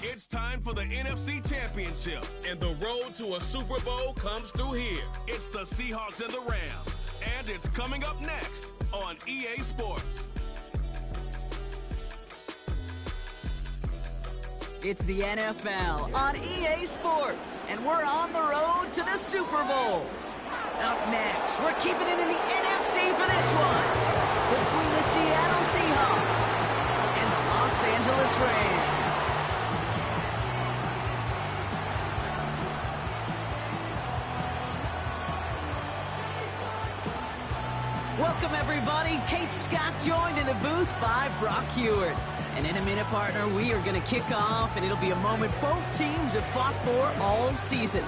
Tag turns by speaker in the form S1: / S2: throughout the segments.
S1: It's time for the NFC Championship, and the road to a Super Bowl comes through here. It's the Seahawks and the Rams, and it's coming up next on EA Sports.
S2: It's the NFL on EA Sports, and we're on the road to the Super Bowl. Up next, we're keeping it in the NFC for this one, between the Seattle Seahawks and the Los Angeles Rams. Welcome, everybody. Kate Scott joined in the booth by Brock Heward. And in a minute, partner, we are going to kick off, and it'll be a moment both teams have fought for all season.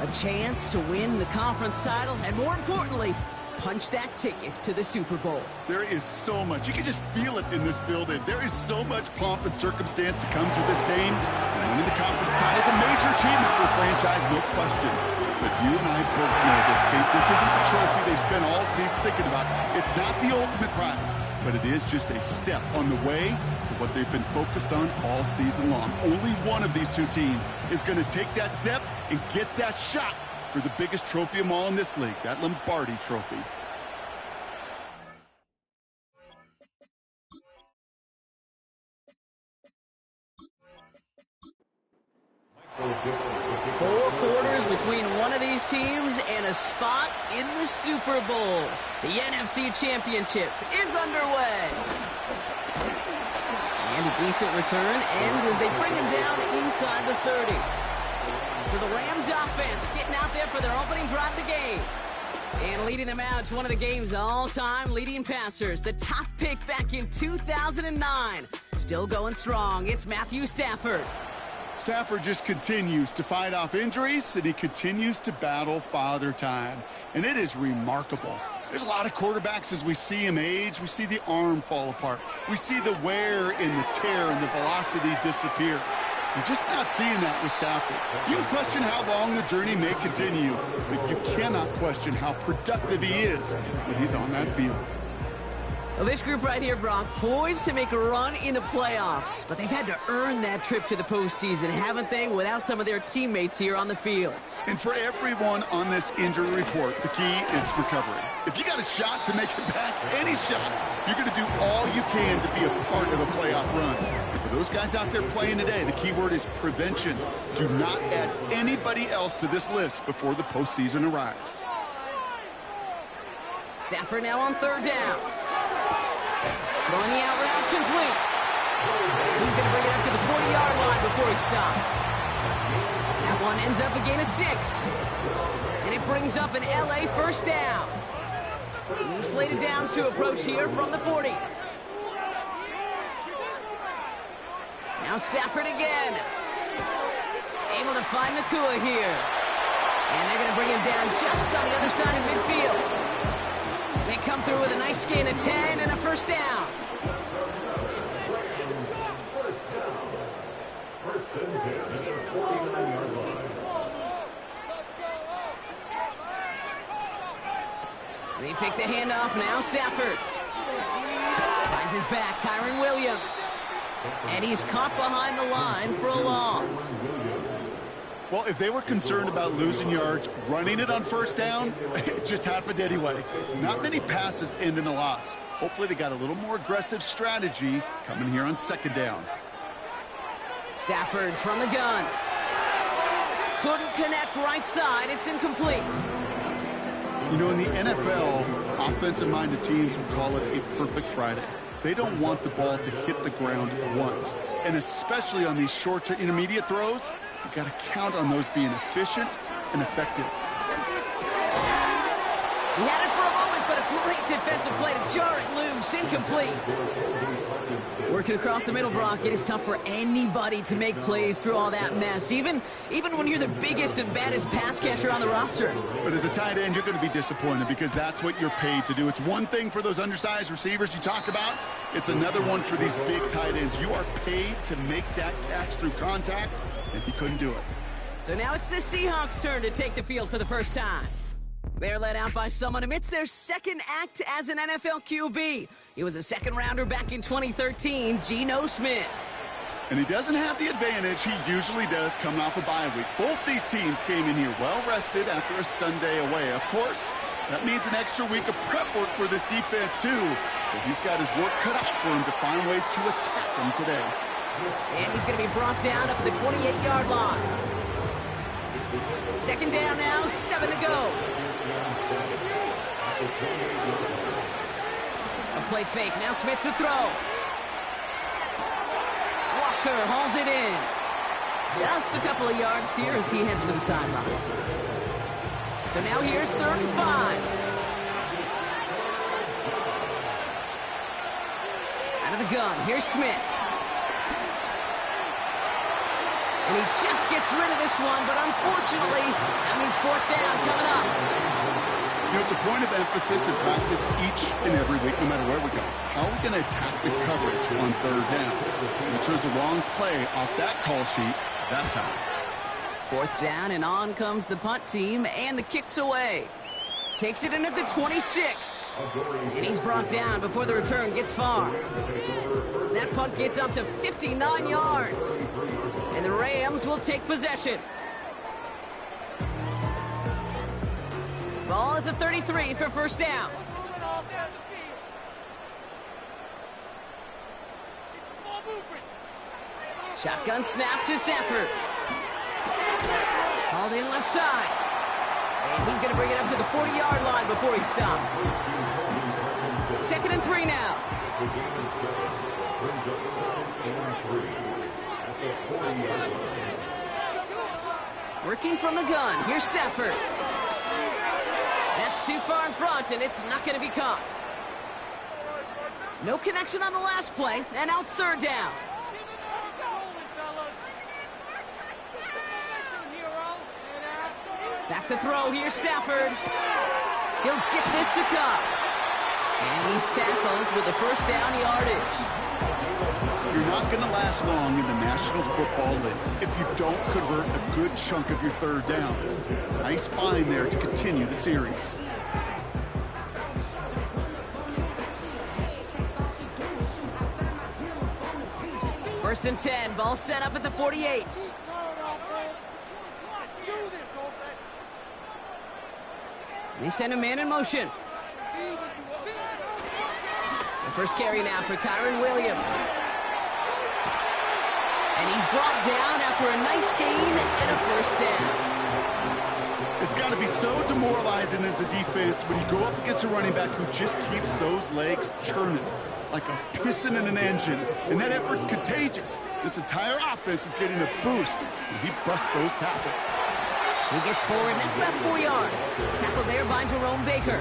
S2: A chance to win the conference title, and more importantly, punch that ticket to the Super Bowl.
S3: There is so much. You can just feel it in this building. There is so much pomp and circumstance that comes with this game. And winning the conference title is a major achievement for a franchise, no question. But you and I both know this, Kate. This isn't the trophy they've spent all season thinking about. It's not the ultimate prize, but it is just a step on the way to what they've been focused on all season long. Only one of these two teams is going to take that step and get that shot for the biggest trophy of them all in this league, that Lombardi Trophy.
S2: Four quarters between one of these teams and a spot in the Super Bowl. The NFC Championship is underway. And a decent return ends as they bring him down inside the 30. For the Rams offense, getting out there for their opening drive of the game. And leading them out to one of the game's all-time leading passers, the top pick back in 2009. Still going strong, it's Matthew Stafford.
S3: Stafford just continues to fight off injuries, and he continues to battle Father Time. And it is remarkable. There's a lot of quarterbacks as we see him age. We see the arm fall apart. We see the wear and the tear and the velocity disappear. We're just not seeing that with Stafford. You can question how long the journey may continue, but you cannot question how productive he is when he's on that field.
S2: Well, this group right here, Brock, poised to make a run in the playoffs, but they've had to earn that trip to the postseason, haven't they, without some of their teammates here on the field?
S3: And for everyone on this injury report, the key is recovery. If you got a shot to make it back, any shot, you're going to do all you can to be a part of a playoff run. And for those guys out there playing today, the key word is prevention. Do not add anybody else to this list before the postseason arrives.
S2: Stafford now on third down. Throwing the out route complete. He's going to bring it up to the 40-yard line before he stopped. That one ends up a gain of 6. And it brings up an LA first down. New slated downs to approach here from the 40. Now Stafford again. Able to find Nakua here. And they're going to bring him down just on the other side of midfield. They come through with a nice gain of 10 and a first down. They pick the handoff now, Stafford. Finds his back, Kyron Williams. And he's caught behind the line for a loss.
S3: Well, if they were concerned about losing yards, running it on first down, it just happened anyway. Not many passes end in a loss. Hopefully they got a little more aggressive strategy coming here on second down.
S2: Stafford from the gun. Couldn't connect right side. It's incomplete.
S3: You know, in the NFL, offensive-minded teams would call it a perfect Friday. They don't want the ball to hit the ground once. And especially on these short to intermediate throws, you've got to count on those being efficient and effective.
S2: He had it for a moment, but a great defensive play to jar it loose. Incomplete. Working across the middle, Brock, it is tough for anybody to make plays through all that mess, even when you're the biggest and baddest pass catcher on the roster.
S3: But as a tight end, you're going to be disappointed because that's what you're paid to do. It's one thing for those undersized receivers you talk about. It's another one for these big tight ends. You are paid to make that catch through contact, and he couldn't do it.
S2: So now it's the Seahawks' turn to take the field for the first time. They're led out by someone amidst their second act as an NFL QB. He was a second-rounder back in 2013, Geno Smith.
S3: And he doesn't have the advantage he usually does coming off a bye week. Both these teams came in here well-rested after a Sunday away. Of course, that means an extra week of prep work for this defense, too. So he's got his work cut out for him to find ways to attack them today.
S2: And he's going to be brought down up at the 28-yard line. Second down now, 7 to go. A play fake, now Smith to throw. Walker hauls it in. Just a couple of yards here as he heads for the sideline. So now here's 3rd and 5. Out of the gun, here's Smith. And he just gets rid of this one, but unfortunately, that means 4th down coming up.
S3: You know, it's a point of emphasis in practice each and every week, no matter where we go. How are we going to attack the coverage on 3rd down? We chose the wrong play off that call sheet that time.
S2: 4th down, and on comes the punt team, and the kick's away. Takes it in at the 26. And he's brought down before the return gets far. That punt gets up to 59 yards. And the Rams will take possession. Ball at the 33 for 1st down. Shotgun snap to Sanford. Called in left side. And he's going to bring it up to the 40-yard line before he's stopped. 2nd and 3 now. Working from the gun. Here's Stafford. That's too far in front, and it's not going to be caught. No connection on the last play, and now it's 3rd down. Back to throw. Here's Stafford. He'll get this to come. And he's tackled with the 1st down yardage.
S3: You're not going to last long in the National Football League if you don't convert a good chunk of your 3rd downs. Nice find there to continue the series.
S2: First and 10, ball set up at the 48. They send a man in motion. The first carry now for Kyron Williams. And he's brought down after a nice gain and a 1st down.
S3: It's got to be so demoralizing as a defense when you go up against a running back who just keeps those legs churning like a piston in an engine. And that effort's contagious. This entire offense is getting a boost, and he busts those tackles.
S2: He gets forward, and that's about 4 yards. Tackled there by Jerome Baker.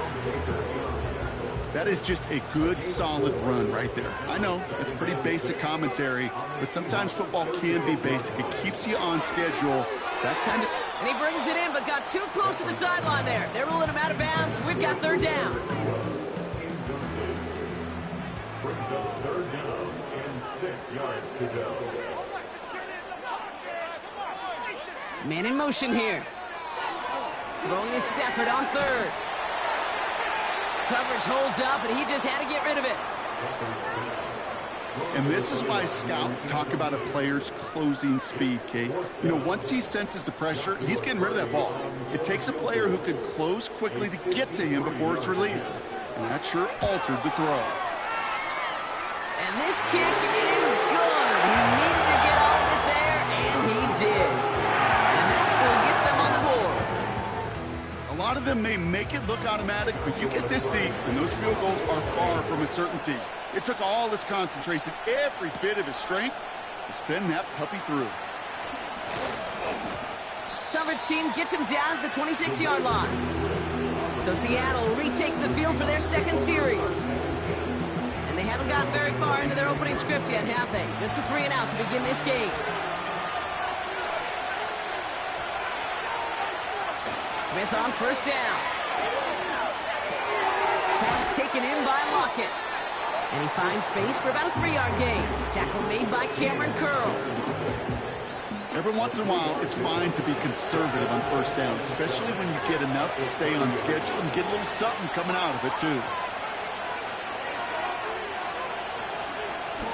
S3: That is just a good, solid run right there. I know, it's pretty basic commentary, but sometimes football can be basic. It keeps you on schedule. That kind of...
S2: And he brings it in, but got too close to the sideline there. They're ruling him out of bounds. We've got 3rd down.
S4: Brings up 3rd down and 6 yards to go.
S2: Man in motion here. Throwing to Stafford on 3rd. Coverage holds up, and he just had to get rid of it.
S3: And this is why scouts talk about a player's closing speed, Kate. You know, once he senses the pressure, he's getting rid of that ball. It takes a player who can close quickly to get to him before it's released. And that sure altered the throw.
S2: And this kick is good. He needed to get all of it there, and he did. And that will get them on the board.
S3: A lot of them may make it look automatic, but you get this deep, and those field goals are far from a certainty. It took all his concentration, every bit of his strength, to send that puppy through.
S2: Coverage team gets him down at the 26-yard line. So Seattle retakes the field for their 2nd series. And they haven't gotten very far into their opening script yet, have they? Just a 3 and out to begin this game. Smith on 1st down. Pass taken in by Lockett. And he finds space for about a 3-yard gain. Tackle made by Cameron Curl.
S3: Every once in a while, it's fine to be conservative on first down, especially when you get enough to stay on schedule and get a little something coming out of it, too.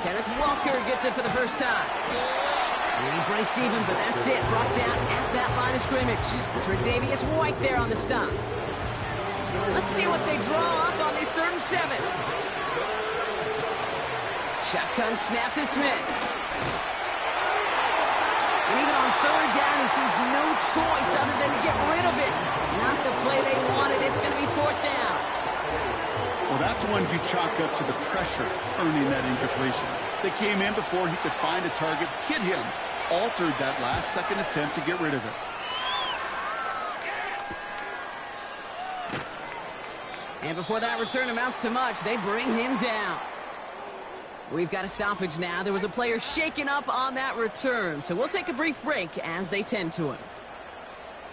S2: Kenneth Walker gets it for the first time. And he breaks even, but that's it. Brought down at that line of scrimmage. Tre'Davious White there on the stop. Let's see what they draw up on this 3rd and 7. Shotgun snap to Smith. And even on 3rd down, he sees no choice other than to get rid of it. Not the play they wanted. It's going to be 4th down.
S3: Well, that's one you chalk up to the pressure earning that incompletion. They came in before he could find a target, hit him, altered that last-second attempt to get rid of it.
S2: And before that return amounts to much, they bring him down. We've got a stoppage now. There was a player shaken up on that return, so we'll take a brief break as they tend to him.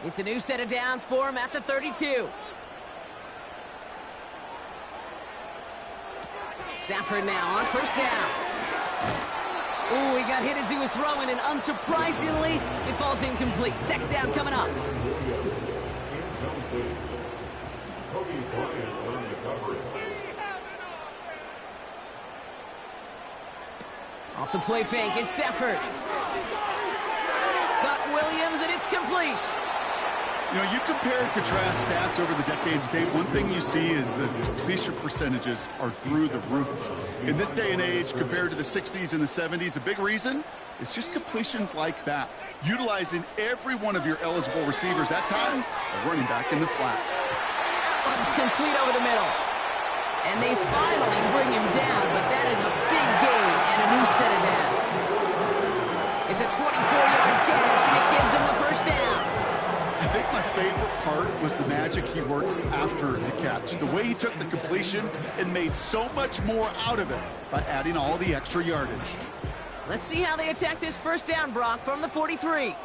S2: It's a new set of downs for him at the 32. Stafford now on 1st down. Ooh, he got hit as he was throwing, and unsurprisingly, it falls incomplete. 2nd down coming up. Off the play fake, it's Stafford. Got Williams, and it's complete.
S3: You know, you compare and contrast stats over the decades, Kate. One thing you see is that completion percentages are through the roof. In this day and age, compared to the 60s and the 70s, a big reason is just completions like that. Utilizing every one of your eligible receivers that time, a running back in the flat.
S2: That one's complete over the middle. And they finally bring him down, but that is a big gain and a new set of downs. It's a 24-yard gash, and it gives them the 1st down.
S3: I think my favorite part was the magic he worked after the catch. The way he took the completion and made so much more out of it by adding all the extra yardage.
S2: Let's see how they attack this 1st down, Brock, from the 43.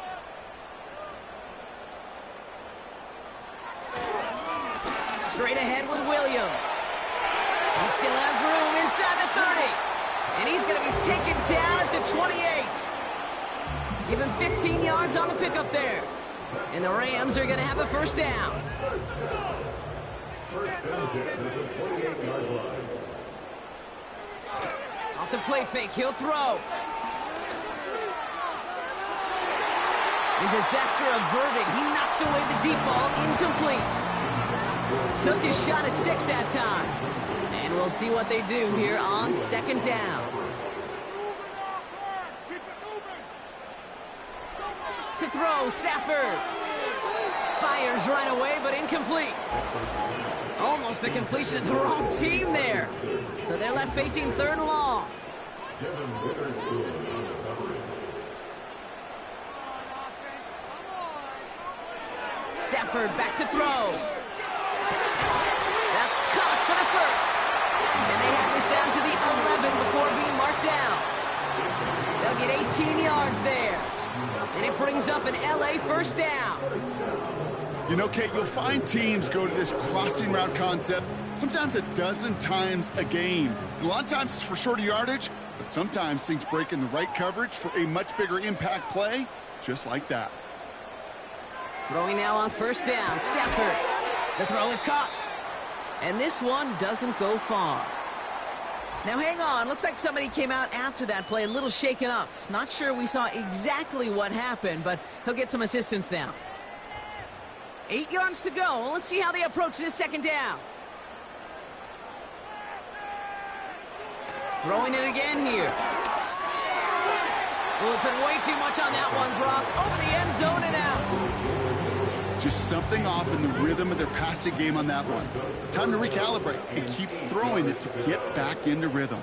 S2: Straight ahead with Williams. He still has room inside the 30. And he's going to be taken down at the 28. Give him 15 yards on the pickup there. And the Rams are going to have a 1st down. Off the play fake, he'll throw. And disaster averted. He knocks away the deep ball, incomplete. Took his shot at 6 that time. And we'll see what they do here on 2nd down. To throw, Stafford. Fires right away, but incomplete. Almost a completion of the wrong team there. So they're left facing 3rd and long. Stafford back to throw. That's caught for the 1st. And they have this down to the 11 before being marked down. They'll get 18 yards there. And it brings up an LA 1st down.
S3: You know, Kate, you'll find teams go to this crossing route concept sometimes a dozen times a game. And a lot of times it's for shorter yardage, but sometimes things break in the right coverage for a much bigger impact play, just like that.
S2: Throwing now on 1st down, Stafford. The throw is caught. And this one doesn't go far. Now hang on, looks like somebody came out after that play a little shaken up. Not sure we saw exactly what happened, but he'll get some assistance now. 8 yards to go. Well, let's see how they approach this 2nd down. Throwing it again here. We'll put way too much on that one, Brock. Over the end zone and out.
S3: Just something off in the rhythm of their passing game on that one. Time to recalibrate and keep throwing it to get back into rhythm.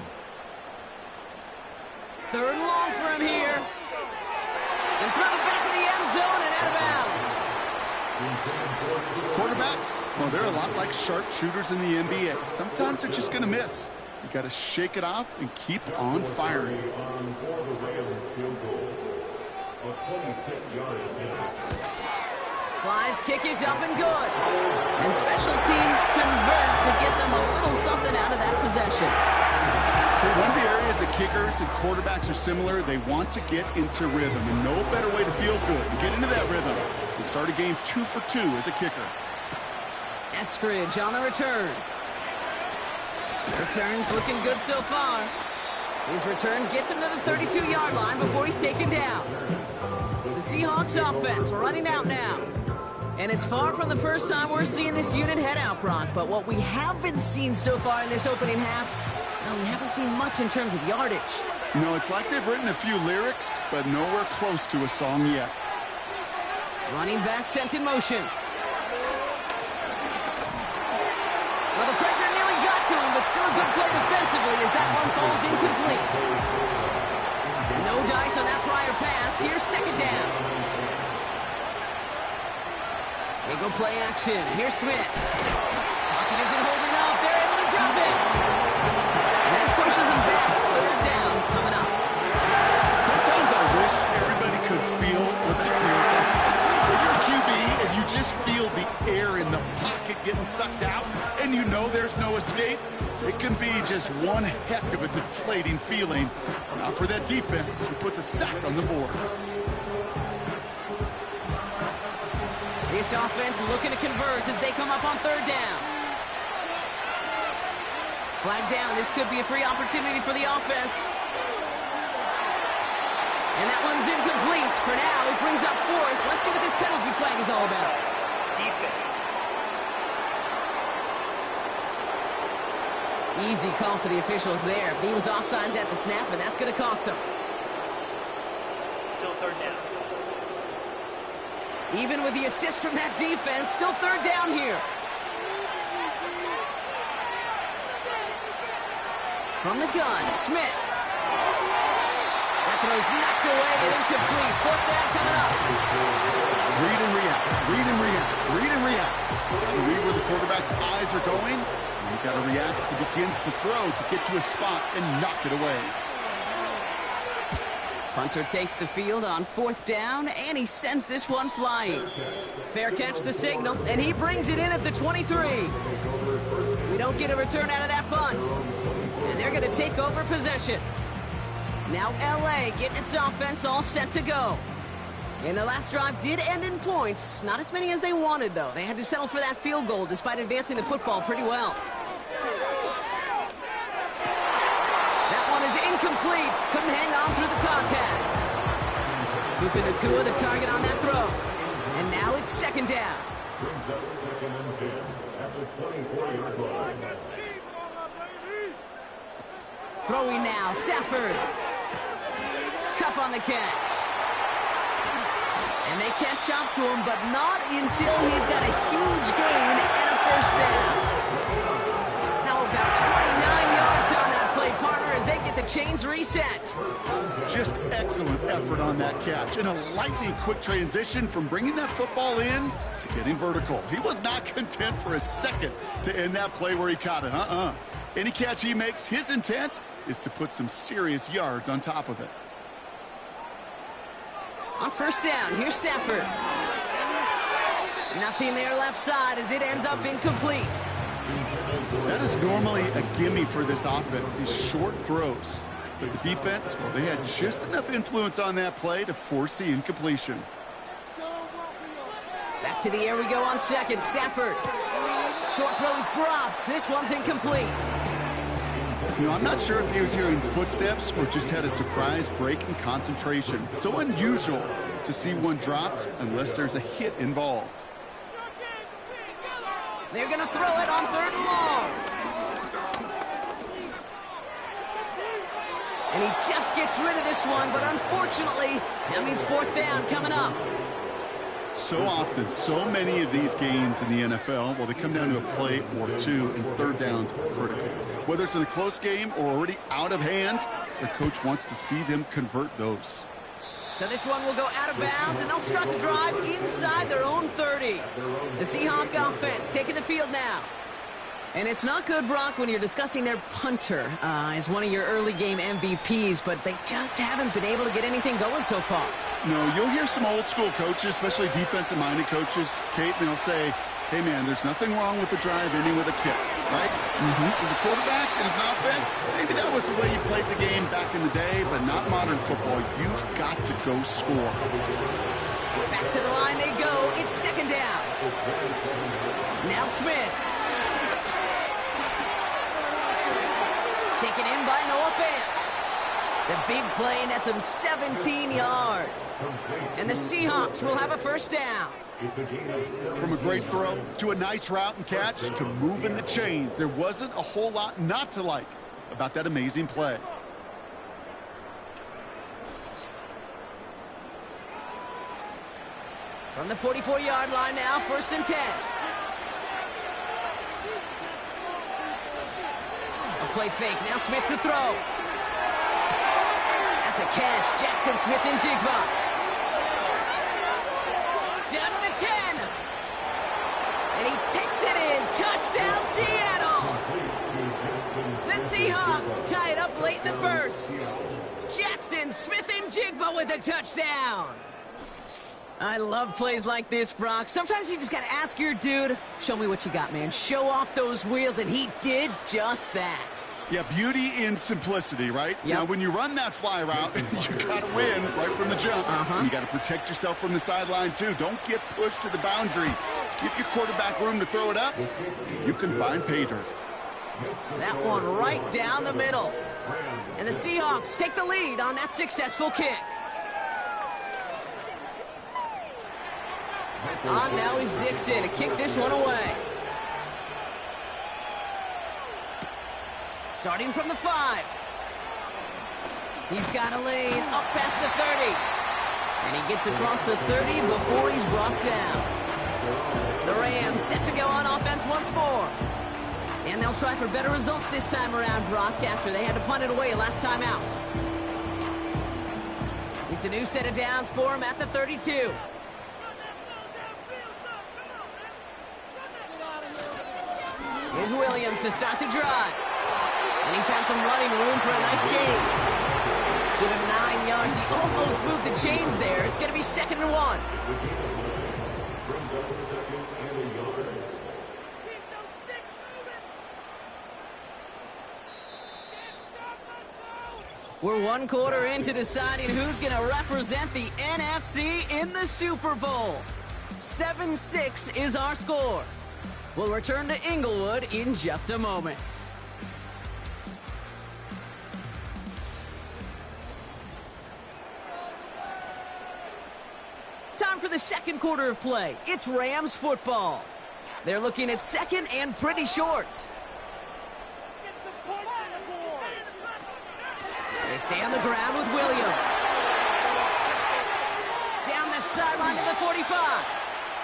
S2: 3rd and long for him here. And through the back of the end zone and out of bounds.
S3: Quarterbacks, well, they're a lot like sharpshooters in the NBA. Sometimes they're just going to miss. You got to shake it off and keep on firing.
S2: Slide's kick is up and good. And special teams convert to get them a little something out of that possession.
S3: One of the areas to kickers and quarterbacks are similar. They want to get into rhythm, and no better way to feel good and get into that rhythm than start a game 2 for 2 as a kicker.
S2: Eskridge on the return. Return's looking good so far. His return gets him to the 32-yard line before he's taken down. The Seahawks offense running out now. And it's far from the first time we're seeing this unit head out, Brock. But what we haven't seen so far in this opening half, well, we haven't seen much in terms of yardage.
S3: No, it's like they've written a few lyrics, but nowhere close to a song yet.
S2: Running back sent in motion. Well, the pressure nearly got to him, but still a good play defensively as that one falls incomplete. No dice on that prior pass. Here's second down. They go play action. Here's Smith. Pocket isn't holding up. They're able to drop it. That pushes them back. Third down coming up.
S3: Sometimes I wish everybody could feel what that feels like. When you're a QB and you just feel the air in the pocket getting sucked out and you know there's no escape, it can be just one heck of a deflating feeling. Not for that defense who puts a sack on the board.
S2: This offense looking to convert as they come up on third down. Flag down. This could be a free opportunity for the offense. And that one's incomplete. For now, it brings up fourth. Let's see what this penalty flag is all about. Easy call for the officials there. He was offsides at the snap, and that's going to cost him.
S5: Still third down.
S2: Even with the assist from that defense, still third down here. From the gun, Smith. That throw's knocked away and incomplete. Fourth down coming up.
S3: Read and react, read and react, read and react. Read where the quarterback's eyes are going. You've got to react as he begins to throw to get to a spot and knock it away.
S2: Punter takes the field on fourth down, and he sends this one flying. Fair catch the signal, and he brings it in at the 23. We don't get a return out of that punt. And they're going to take over possession. Now LA getting its offense all set to go. And their last drive did end in points. Not as many as they wanted, though. They had to settle for that field goal despite advancing the football pretty well. That one is incomplete. Couldn't hang on through the contact. Puka Nacua the target on that throw. And now it's second down.
S4: Brings up second and 10 at the 24-yard line.
S2: Throwing now, Stafford. Cup on the catch. And they catch up to him, but not until he's got a huge gain and a first down. How about 29 yards on that play, partner, as they get the chains reset.
S3: Just excellent effort on that catch. And a lightning-quick transition from bringing that football in to getting vertical. He was not content for a second to end that play where he caught it. Any catch he makes, his intent is to put some serious yards on top of it.
S2: On first down, here's Stafford. Nothing there left side as it ends up incomplete.
S3: That is normally a gimme for this offense, these short throws. But the defense, well, they had just enough influence on that play to force the incompletion.
S2: Back to the air we go on second. Stafford. Short throw is dropped. This one's incomplete.
S3: You know, I'm not sure if he was hearing footsteps or just had a surprise break in concentration. It's so unusual to see one dropped unless there's a hit involved.
S2: They're going to throw it on third and long. And he just gets rid of this one, but unfortunately, that means fourth down coming up.
S3: So often, so many of these games in the NFL, well, they come down to a play or two, and third downs are critical. Whether it's in a close game or already out of hand, the coach wants to see them convert those.
S2: So this one will go out of bounds, and they'll start the drive inside their own 30. The Seahawk offense taking the field now. And it's not good, Brock, when you're discussing their punter as one of your early game MVPs, but they just haven't been able to get anything going so far.
S3: No, you'll hear some old school coaches, especially defensive-minded coaches, Kate, and they'll say, hey, man, there's nothing wrong with the drive ending with a kick. right? As a quarterback and as an offense, maybe that was the way you played the game back in the day, but not modern football. You've got to go score.
S2: Back to the line they go. It's second down. Now Smith. Taken in by Noah Fant. The big play nets him 17 yards. And the Seahawks will have a first down.
S3: From a great throw to a nice route and catch to moving the chains, there wasn't a whole lot not to like about that amazing play.
S2: From the 44-yard line now, 1st and 10. A play fake, now Smith to throw. That's a catch, Jackson Smith-Njigba. Down to the 10. And he takes it in, touchdown Seattle. The Seahawks tie it up late in the first. Jackson Smith-Njigba with a touchdown. I love plays like this, Brock. Sometimes you just got to ask your dude, show me what you got, man. Show off those wheels, and he did just that.
S3: Yeah, beauty in simplicity, right?
S2: Yep.
S3: Now, when you run that fly route, you got to win right from the jump. And you got to protect yourself from the sideline, too. Don't get pushed to the boundary. Give your quarterback room to throw it up. You can find pay dirt.
S2: That one right down the middle. And the Seahawks take the lead on that successful kick. On now is Dixon to kick this one away. Starting from the 5. He's got a lane up past the 30. And he gets across the 30 before he's brought down. The Rams set to go on offense once more. And they'll try for better results this time around, Brock, after they had to punt it away last time out. It's a new set of downs for him at the 32. Here's Williams to start the drive. And he found some running room for a nice gain. Give him 9 yards. He almost moved the chains there. It's going to be 2nd and 1. We're 1 quarter into deciding who's going to represent the NFC in the Super Bowl. 7-6 is our score. We'll return to Inglewood in just a moment. Time for the 2nd quarter of play. It's Rams football. They're looking at 2nd and pretty short. They stay on the ground with Williams. Down the sideline to the 45.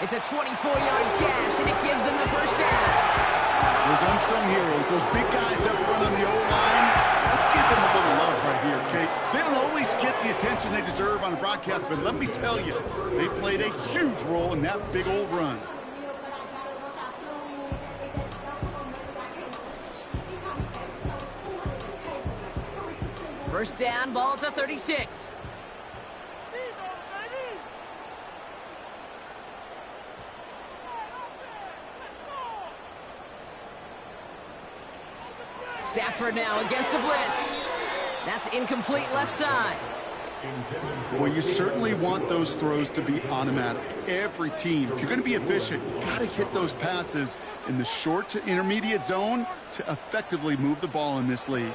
S2: It's a 24-yard gash, and it gives them the first down.
S3: Those unsung heroes, those big guys up front on the O-line, let's give them a little love right here, okay? They don't always get the attention they deserve on a broadcast, but let me tell you, they played a huge role in that big old run.
S2: First down, ball at the 36. Stafford now against a blitz. That's incomplete left side.
S3: Well, you certainly want those throws to be automatic. Every team, if you're going to be efficient, you got to hit those passes in the short to intermediate zone to effectively move the ball in this league.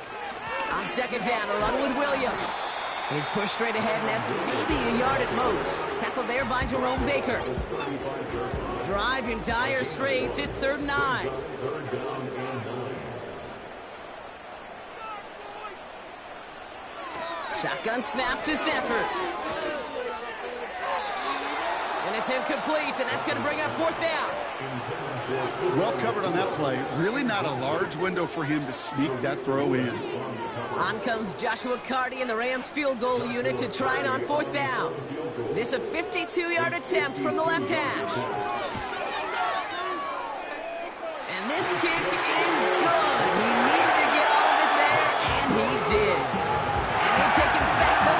S2: On 2nd down, a run with Williams. He's pushed straight ahead, and that's maybe a yard at most. Tackled there by Jerome Baker. Drive in dire straits. It's 3rd and 9. Shotgun snap to Stafford. And it's incomplete, and that's going to bring up 4th down.
S3: Well covered on that play. Really not a large window for him to sneak that throw in.
S2: On comes Joshua Carty and the Rams field goal unit to try it on 4th down. This a 52-yard attempt from the left hash. And this kick is good. He needed to get all of it there, and he did. And they've taken back the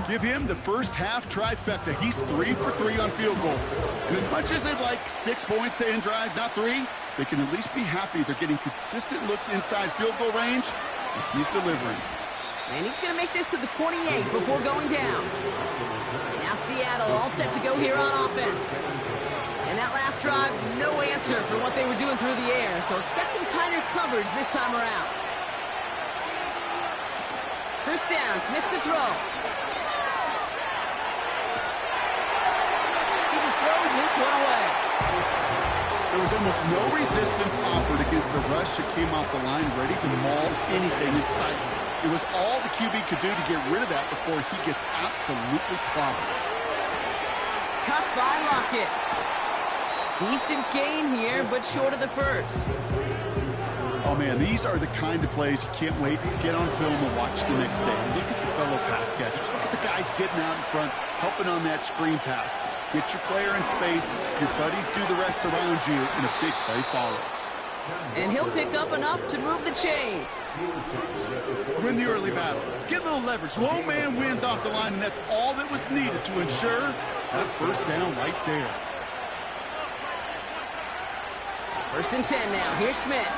S2: lead.
S3: Give him the first half trifecta. He's 3 for 3 on field goals. And as much as they'd like 6 points to end drives, not 3, they can at least be happy they're getting consistent looks inside field goal range. He's delivering.
S2: And he's going to make this to the 28 before going down. Now Seattle all set to go here on offense. And that last drive, no answer for what they were doing through the air, so expect some tighter coverage this time around. First down, Smith to throw. He just throws this one away.
S3: There was almost no resistance offered against the rush that came off the line ready to maul anything in sight. It was all the QB could do to get rid of that before he gets absolutely clobbered.
S2: Cut by Lockett. Decent gain here, but short of the first.
S3: Oh, man, these are the kind of plays you can't wait to get on film and watch the next day. Look at the fellow pass catchers. Look at the guys getting out in front, helping on that screen pass. Get your player in space. Your buddies do the rest around you, and a big play follows.
S2: And he'll pick up enough to move the chains.
S3: Win the early battle. Get a little leverage. Low man wins off the line, and that's all that was needed to ensure that first down right there.
S2: First and 10 now. Here's Smith.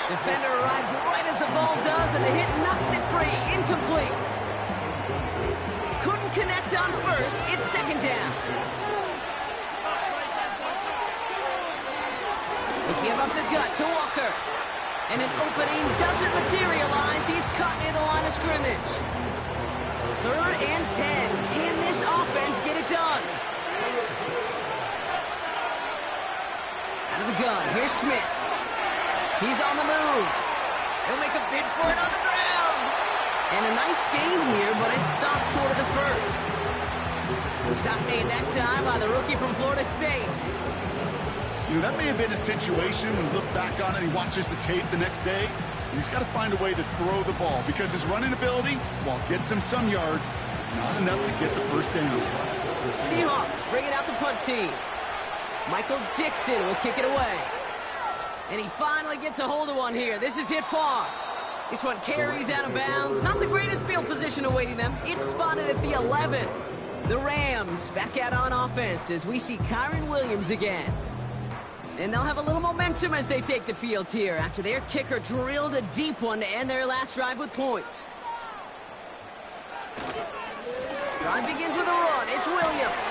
S2: Defender arrives right as the ball does, and the hit knocks it free. Incomplete. Couldn't connect on first. It's second down. They give up the gut to Walker. And an opening doesn't materialize. He's caught near the line of scrimmage. Third and 10. Can this offense get it done? Out of the gun, here's Smith. He's on the move. He'll make a bid for it on the ground. And a nice gain here, but it stopped short of the first. The stop made that time by the rookie from Florida State.
S3: You know, that may have been a situation when you look back on it and he watches the tape the next day. And he's got to find a way to throw the ball because his running ability, while it gets him some yards, is not enough to get the first down.
S2: Seahawks bring it out the punt team. Michael Dixon will kick it away. And he finally gets a hold of one here. This is hit far. This one carries out of bounds. Not the greatest field position awaiting them. It's spotted at the 11. The Rams back out on offense as we see Kyron Williams again. And they'll have a little momentum as they take the field here after their kicker drilled a deep one to end their last drive with points. Drive begins with a run. It's Williams.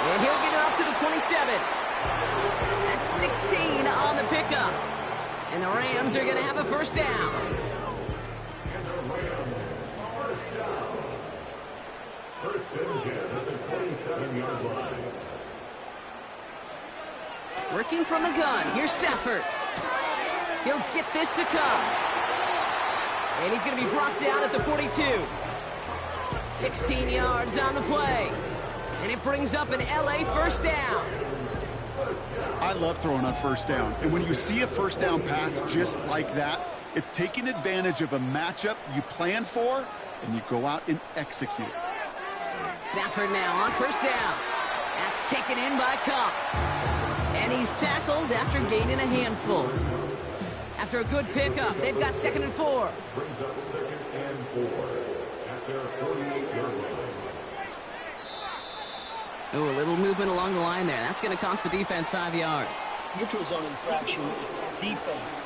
S2: And he'll get it up to the 27. That's 16 on the pickup. And the Rams are going to have a first down.
S4: First and 10 at the 27-yard line.
S2: Working from the gun. Here's Stafford. He'll get this to come. And he's going to be brought down at the 42. 16 yards on the play. And it brings up an LA first down.
S3: I love throwing on first down. And when you see a first down pass just like that, it's taking advantage of a matchup you planned for, and you go out and execute.
S2: Stafford now on first down. That's taken in by Cup. And he's tackled after gaining a handful. After a good pickup, they've got 2nd and 4.
S4: Brings up 2nd and 4 at their 48-yard line.
S2: Ooh, a little movement along the line there. That's going to cost the defense 5 yards.
S5: Neutral zone infraction, defense.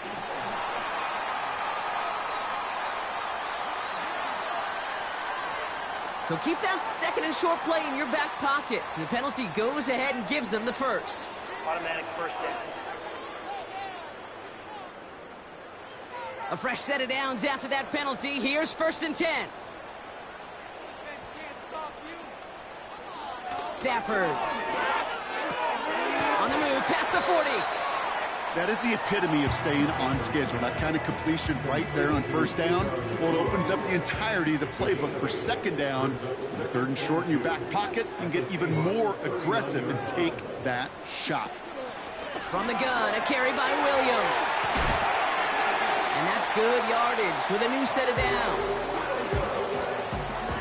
S2: So keep that 2nd and short play in your back pocket. So the penalty goes ahead and gives them the first.
S5: Automatic first down.
S2: A fresh set of downs after that penalty. Here's 1st and 10. Stafford. On the move, past the 40.
S3: That is the epitome of staying on schedule. That kind of completion right there on first down. Well, it opens up the entirety of the playbook for 2nd down. The 3rd and short in your back pocket and get even more aggressive and take that shot.
S2: From the gun, a carry by Williams. And that's good yardage with a new set of downs.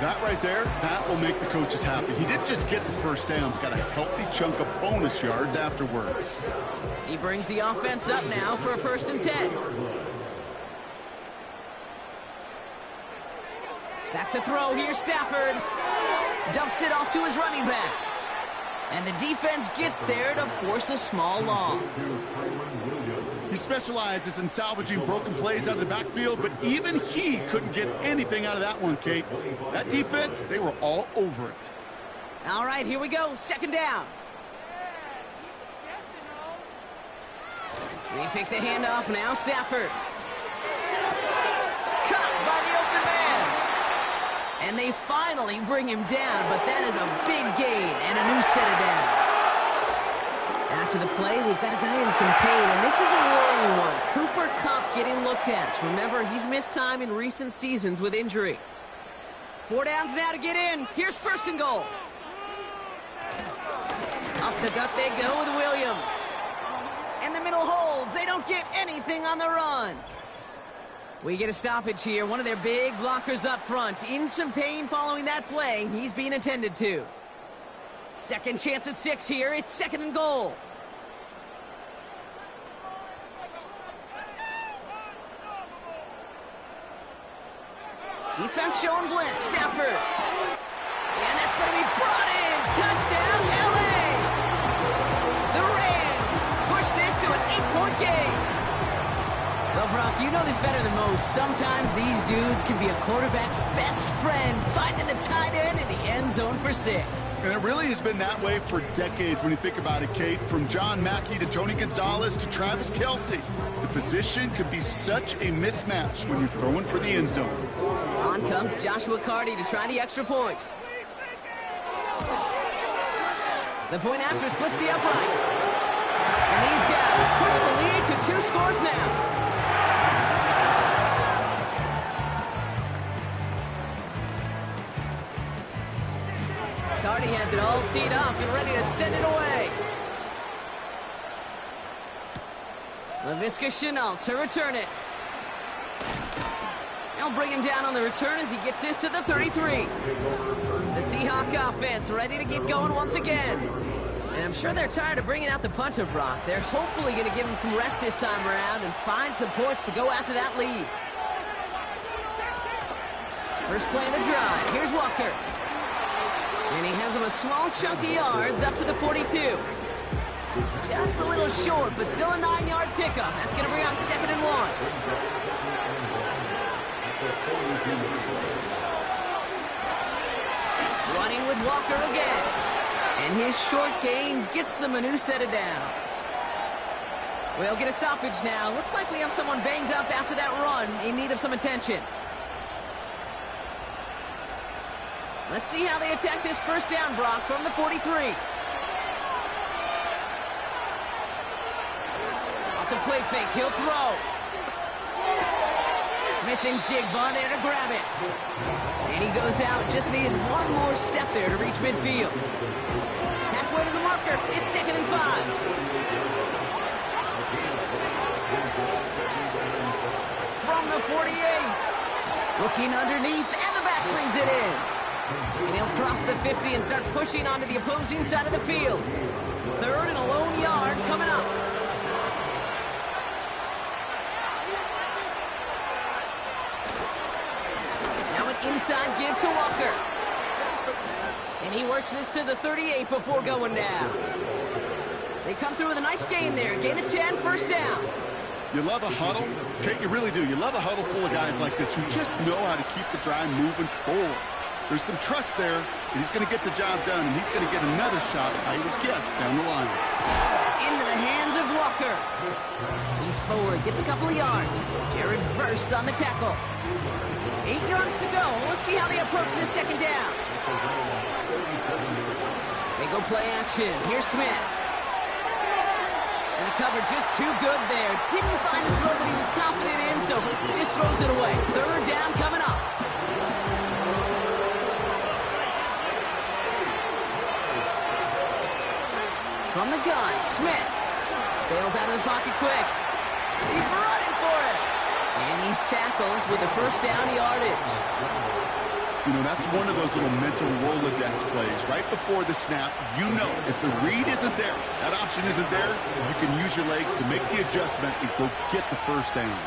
S3: That right there, that will make the coaches happy. He didn't just get the first down, but got a healthy chunk of bonus yards afterwards.
S2: He brings the offense up now for a 1st and 10. Back to throw. Here's Stafford. Dumps it off to his running back. And the defense gets there to force a small loss.
S3: He specializes in salvaging broken plays out of the backfield, but even he couldn't get anything out of that one, Kate. That defense, they were all over it.
S2: All right, here we go. Second down. They pick the handoff. Now Stafford. Caught by the open man. And they finally bring him down, but that is a big gain and a new set of downs. After the play, we've got a guy in some pain, and this is a worrying one. Cooper Kupp getting looked at. Remember, he's missed time in recent seasons with injury. 4 downs now to get in. Here's first and goal. Up the gut they go with Williams. And the middle holds. They don't get anything on the run. We get a stoppage here. One of their big blockers up front. In some pain following that play. He's being attended to. Second chance at 6 here. It's second and goal. Defense showing blitz. Stafford. And that's going to be brought in. Touchdown, LA! The Rams push this to an 8-point game. Well, Brock, you know this better than most. Sometimes these dudes can be a quarterback's best friend, finding the tight end in the end zone for 6.
S3: And it really has been that way for decades when you think about it, Kate. From John Mackey to Tony Gonzalez to Travis Kelce. The position could be such a mismatch when you're throwing for the end zone.
S2: On comes Joshua Carty to try the extra point. The point after splits the uprights. And these guys push the lead to 2 scores now. Carty has it all teed up and ready to send it away. Laviska Shenault to return it. They'll bring him down on the return as he gets this to the 33. The Seahawk offense ready to get going once again. And I'm sure they're tired of bringing out the punter, Brock. They're hopefully going to give him some rest this time around and find some points to go after that lead. First play of the drive. Here's Walker. And he has him a small chunk of yards up to the 42. Just a little short, but still a 9-yard pickup. That's going to bring up 2nd and 1. Running with Walker again. And his short gain gets them a new set of downs. We'll get a stoppage now. Looks like we have someone banged up after that run in need of some attention. Let's see how they attack this first down, Brock, from the 43. Off the play fake, he'll throw. Smith and Jigba there to grab it. And he goes out, just needed one more step there to reach midfield. Halfway to the marker, it's 2nd and 5. From the 48. Looking underneath, and the back brings it in. And he'll cross the 50 and start pushing onto the opposing side of the field. 3rd and a lone yard coming up. Now an inside give to Walker. And he works this to the 38 before going down. They come through with a nice gain there. Gain of 10, first down.
S3: You love a huddle? Kate, you really do. You love a huddle full of guys like this who just know how to keep the drive moving forward. There's some trust there that he's going to get the job done, and he's going to get another shot, I would guess, down the line.
S2: Into the hands of Walker. He's forward, gets a couple of yards. Jared Verse on the tackle. 8 yards to go. Let's see how they approach this second down. They go play action. Here's Smith. And the cover just too good there. Didn't find the throw that he was confident in, so just throws it away. 3rd down coming up. From the gun, Smith bails out of the pocket quick. He's running for it. And he's tackled with the first down yardage.
S3: You know, that's one of those little mental Rolodex plays. Right before the snap, you know if the read isn't there, that option isn't there, you can use your legs to make the adjustment and go get the first down.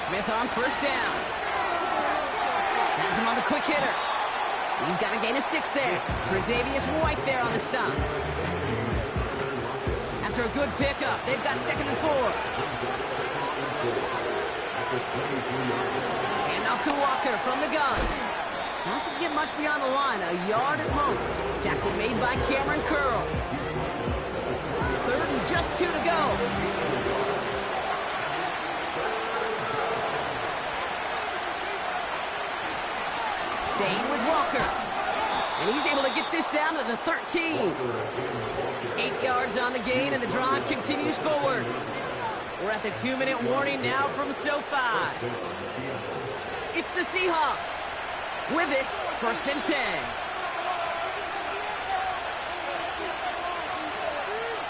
S2: Smith on first down. Has him on the quick hitter. He's got a gain of 6 there. Tre'Davious White there on the stop. After a good pickup, they've got 2nd and 4. Hand off to Walker from the gun. Doesn't get much beyond the line, a yard at most. Tackle made by Cameron Curl. 3rd and just 2 to go. Staying with Walker. And he's able to get this down to the 13. 8 yards on the gain, and the drive continues forward. We're at the 2-minute warning now from SoFi. It's the Seahawks. With it, 1st and 10.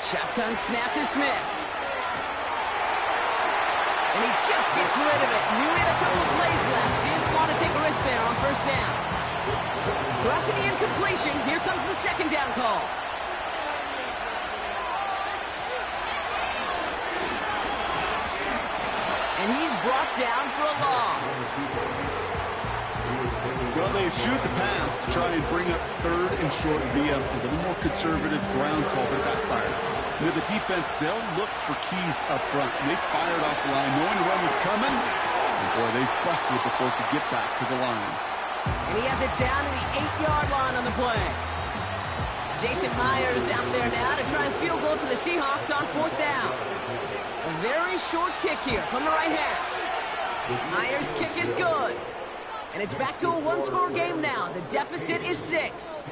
S2: Shotgun snap to Smith. And he just gets rid of it. Knew he had a couple of plays left. Didn't want to take a risk there on 1st down. So after the incompletion, here comes the 2nd down call. And he's brought down for a loss.
S3: Well, they shoot the pass to try and bring up 3rd and short via a little more conservative ground call, but it backfired. You know, the defense, they'll look for keys up front. And they fired off the line knowing the run was coming. And boy, they busted it before it could get back to the line.
S2: And he has it down to the 8-yard line on the play. Jason Myers out there now to try and field goal for the Seahawks on 4th down. A very short kick here from the right hash. Myers' kick is good. And it's back to a 1-score game now. The deficit is 6.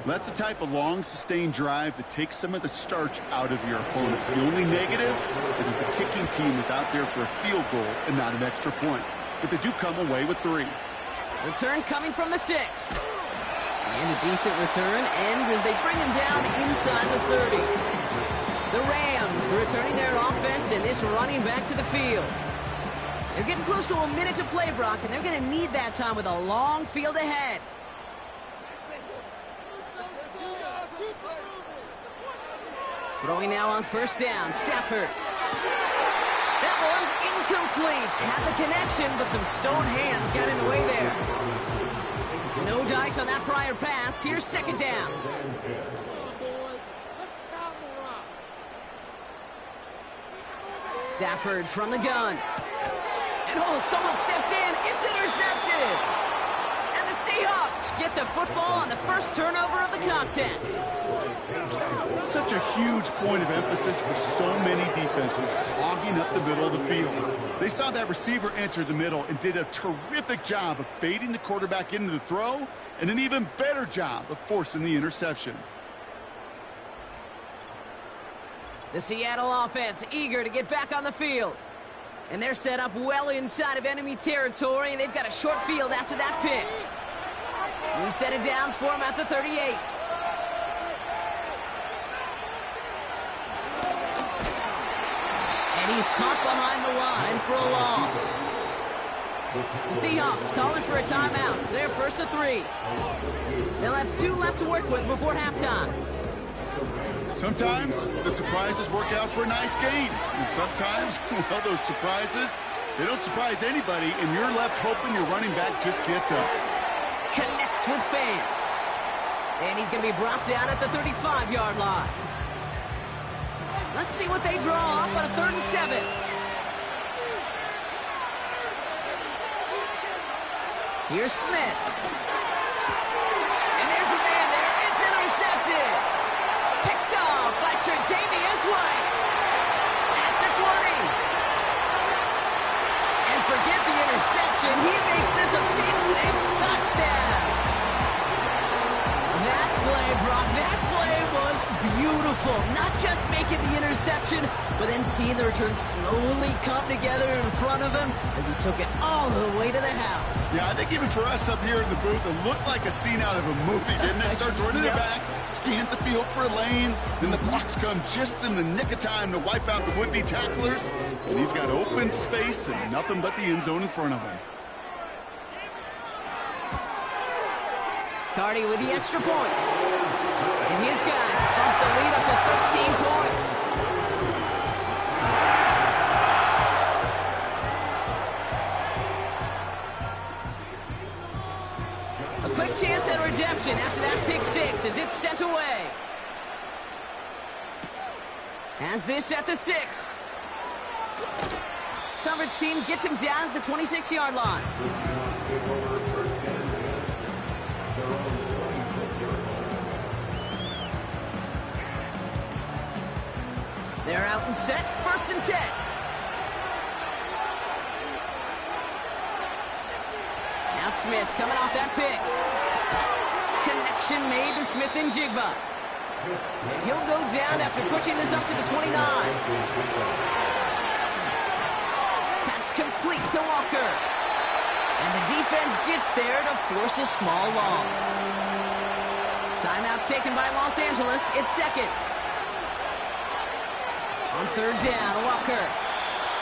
S3: That's the type of long, sustained drive that takes some of the starch out of your opponent. The only negative is that the kicking team is out there for a field goal and not an extra point. But they do come away with 3.
S2: Return coming from the 6. And a decent return ends as they bring him down inside the 30. The Rams returning their offense and this running back to the field. They're getting close to a minute to play, Brock, and they're going to need that time with a long field ahead. Throwing now on 1st down, Stafford. That one's incomplete. Had the connection, but some stone hands got in the way there. No dice on that prior pass. Here's 2nd down. Stafford from the gun. And oh, someone stepped in. It's intercepted. And the Seahawks get the football on the first turnover of the contest.
S3: Such a huge point of emphasis for so many defenses clogging up the middle of the field. They saw that receiver enter the middle and did a terrific job of baiting the quarterback into the throw and an even better job of forcing the interception.
S2: The Seattle offense eager to get back on the field. And they're set up well inside of enemy territory, and they've got a short field after that pick. New set of downs for him at the 38. And he's caught behind the line for a loss. The Seahawks calling for a timeout. So they're 1st and 3. They'll have 2 left to work with before halftime.
S3: Sometimes the surprises work out for a nice game. And sometimes, well, those surprises, they don't surprise anybody, and you're left hoping your running back just gets up.
S2: Connects with fans. And he's going to be brought down at the 35-yard line. Let's see what they draw up on a 3rd and 7. Here's Smith. And there's a man there. It's intercepted. Picked off by Tre'Davious White. At the 20. And forget the interception. He makes this a pick 6 touchdown. That play, Brock, that play was beautiful. Not just making the interception, but then seeing the return slowly come together in front of him as he took it all the way to the house.
S3: Yeah, I think even for us up here in the booth, it looked like a scene out of a movie, didn't it? Starts running the back, scans the field for a lane, then the blocks come just in the nick of time to wipe out the would-be tacklers, and he's got open space and nothing but the end zone in front of him.
S2: Cardi with the extra point. And his guys bump the lead up to 13 points. Has this at the 6. Coverage team gets him down at the 26-yard line.
S4: The Seahawks take over first and 10. Their own 26-yard line.
S2: They're out and set, first and 10. Now Smith coming off that pick. Connection made to Smith and Jigba. And he'll go down after pushing this up to the 29. Pass complete to Walker. And the defense gets there to force a small loss. Timeout taken by Los Angeles. It's second. On third down, Walker.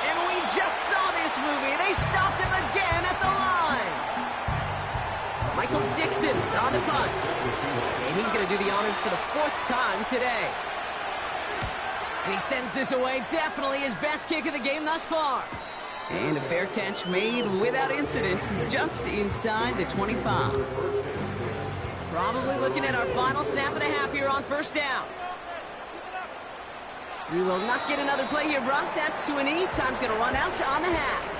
S2: And we just saw this movie. They stopped him again at the line. Michael Dixon on the punt. And he's going to do the honors for the 4th time today. And he sends this away. Definitely his best kick of the game thus far. And a fair catch made without incident, just inside the 25. Probably looking at our final snap of the half here on first down. We will not get another play here, Brock. That's to an E. Time's going to run out on the half.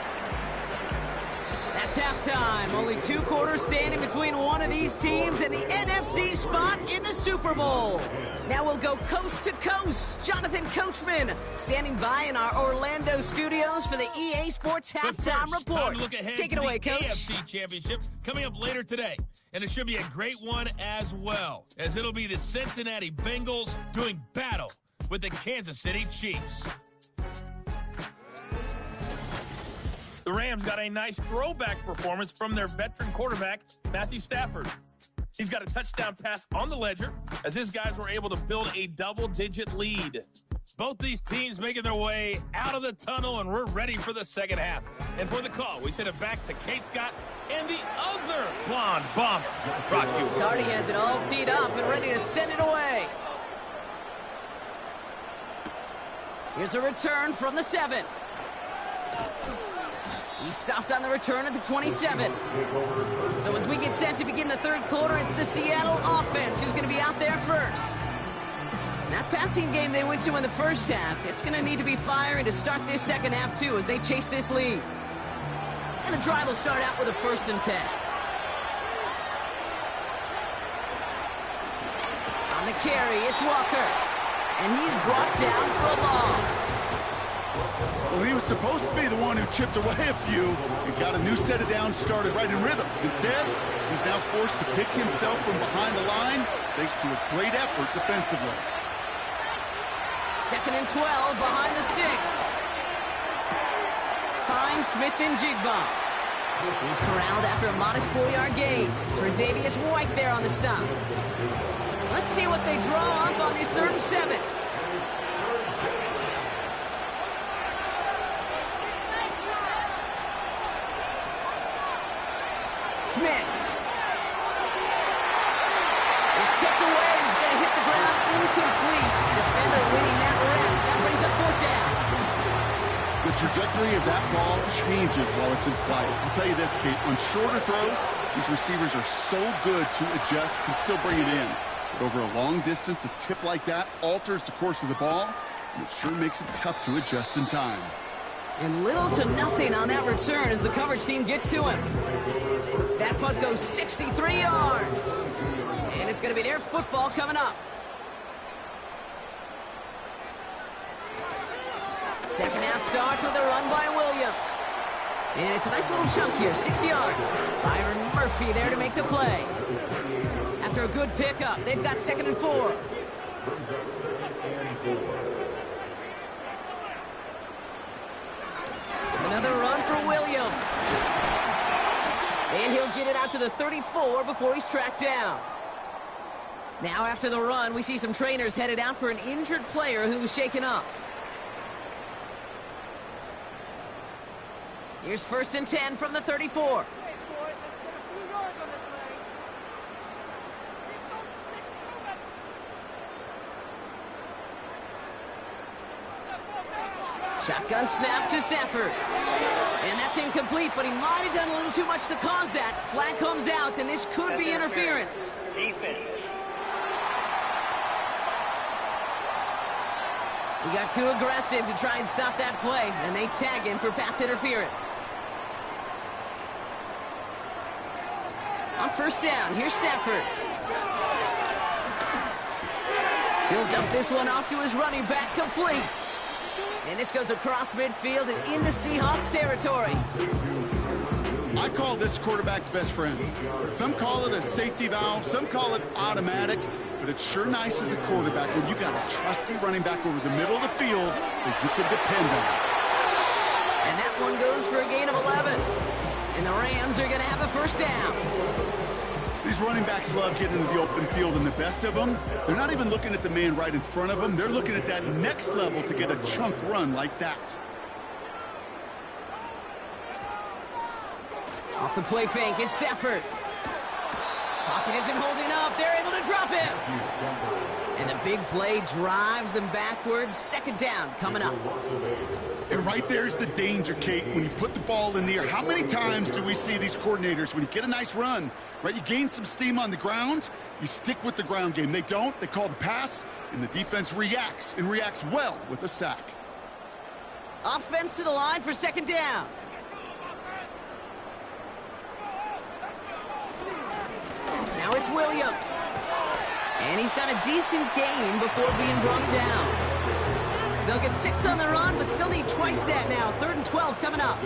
S2: That's halftime. Only 2 quarters standing between one of these teams and the NFC spot in the Super Bowl. Now we'll go coast to coast. Jonathan Coachman standing by in our Orlando studios for the EA Sports Halftime Report.
S6: Time to look ahead
S2: Take it
S6: to
S2: away,
S6: the
S2: Coach.
S6: NFC Championship coming up later today. And it should be a great one as well, as it'll be the Cincinnati Bengals doing battle with the Kansas City Chiefs. The Rams got a nice throwback performance from their veteran quarterback, Matthew Stafford. He's got a touchdown pass on the ledger as his guys were able to build a double-digit lead. Both these teams making their way out of the tunnel, and we're ready for the second half. And for the call, we send it back to Kate Scott and the other blonde bomber, Brock Hughes.
S2: Cardi has it all teed up and ready to send it away. Here's a return from the 7. He stopped on the return at the 27. So as we get set to begin the third quarter, it's the Seattle offense who's going to be out there first. That passing game they went to in the first half, it's going to need to be firing to start this second half too as they chase this lead. And the drive will start out with a 1st and 10. On the carry, it's Walker. And he's brought down for a loss.
S3: Well, he was supposed to be the one who chipped away a few and got a new set of downs started right in rhythm. Instead, he's now forced to pick himself from behind the line thanks to a great effort defensively.
S2: 2nd and 12 behind the sticks. Finds Smith and Jigba. He's corralled after a modest 4-yard gain. Tre'Davious White there on the stop. Let's see what they draw up on this 3rd and 7. Smith. It's tipped away. He's going to hit the ground incomplete. Defender winning that rep. That brings up 4th down.
S3: The trajectory of that ball changes while it's in flight. I'll tell you this, Kate, on shorter throws, these receivers are so good to adjust, can still bring it in. But over a long distance, a tip like that alters the course of the ball, and it sure makes it tough to adjust in time.
S2: And little to nothing on that return as the coverage team gets to him. That punt goes 63 yards. And it's going to be their football coming up. Second half starts with a run by Williams. And it's a nice little chunk here, 6 yards. Byron Murphy there to make the play. After a good pickup, they've got 2nd and 4. Another run for Williams. And he'll get it out to the 34 before he's tracked down. Now after the run, we see some trainers headed out for an injured player who was shaken up. Here's 1st and 10 from the 34. Shotgun snap to Stafford. And that's incomplete, but he might have done a little too much to cause that. Flag comes out, and this could be interference.
S5: Defense.
S2: He got too aggressive to try and stop that play, and they tag him for pass interference. On first down, here's Stafford. He'll dump this one off to his running back, complete. And this goes across midfield and into Seahawks territory.
S3: I call this quarterback's best friend. Some call it a safety valve, some call it automatic, but it's sure nice as a quarterback when you got a trusty running back over the middle of the field that you can depend on.
S2: And that one goes for a gain of 11. And the Rams are going to have a first down.
S3: These running backs love getting into the open field, and the best of them, they're not even looking at the man right in front of them. They're looking at that next level to get a chunk run like that.
S2: Off the play fake, it's Stafford. Pocket isn't holding up. They're able to drop him. And the big play drives them backwards. Second down coming up.
S3: And right there's the danger, Kate, when you put the ball in the air. How many times do we see these coordinators, when you get a nice run, right, you gain some steam on the ground, you stick with the ground game. They don't, they call the pass, and the defense reacts, and reacts well with a sack.
S2: Offense to the line for second down. Now it's Williams. And he's got a decent gain before being brought down. They'll get 6 on the run, but still need twice that now. 3rd and 12 coming up.